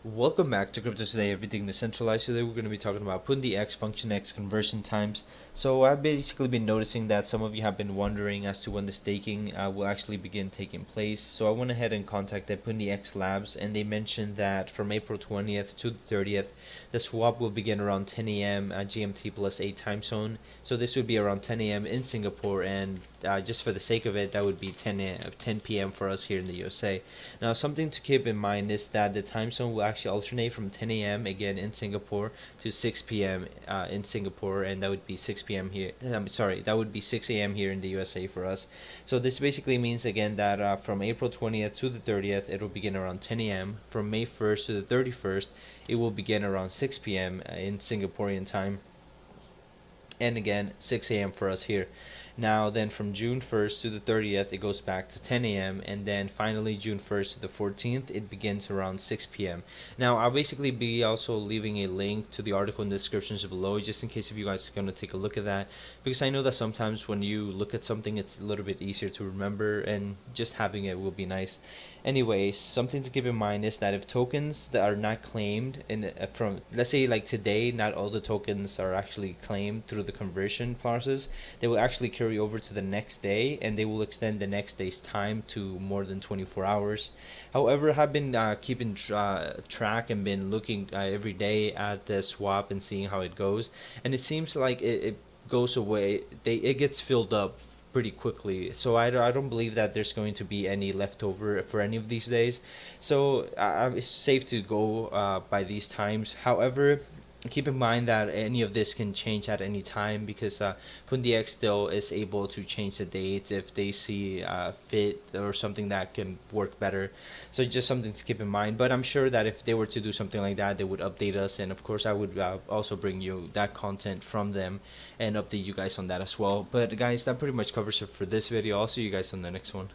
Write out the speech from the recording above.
Welcome back to Crypto Today, everything decentralized. Today we're going to be talking about Pundi X, Function X conversion times. So I've basically been noticing that some of you have been wondering as to when the staking will actually begin taking place. So I went ahead and contacted Pundi X Labs, and they mentioned that from April 20th to the 30th, the swap will begin around 10 a.m. GMT plus 8 time zone. So this would be around 10 a.m. in Singapore, and just for the sake of it, that would be 10 p.m. for us here in the USA. Now, something to keep in mind is that the time zone will actually alternate from 10 a.m. again in Singapore to 6 p.m. In Singapore, and that would be 6 p.m. here. Sorry, that would be 6 a.m. here in the USA for us. So this basically means again that from April 20th to the 30th, it will begin around 10 a.m. From May 1st to the 31st, it will begin around 6 p.m. In Singaporean time, and again 6 a.m. for us here. Now then from June 1st to the 30th it goes back to 10 a.m. and then finally June 1st to the 14th it begins around 6 p.m. Now I'll basically be also leaving a link to the article in the descriptions below, just in case if you guys are going to take a look at that, because I know that sometimes when you look at something it's a little bit easier to remember, and just having it will be nice. Anyways, something to keep in mind is that if tokens that are not claimed from, let's say like today, not all the tokens are actually claimed through the conversion process, they will actually carry over to the next day, and they will extend the next day's time to more than 24 hours. However, I've been keeping track and been looking every day at the swap and seeing how it goes, and it seems like it goes away. It gets filled up pretty quickly. So I don't believe that there's going to be any leftover for any of these days. So it's safe to go by these times. However, keep in mind that any of this can change at any time, because PundiX still is able to change the dates if they see fit or something that can work better. So just something to keep in mind. But I'm sure that if they were to do something like that, they would update us, and of course I would also bring you that content from them and update you guys on that as well. But guys, that pretty much covers it for this video. I'll see you guys on the next one.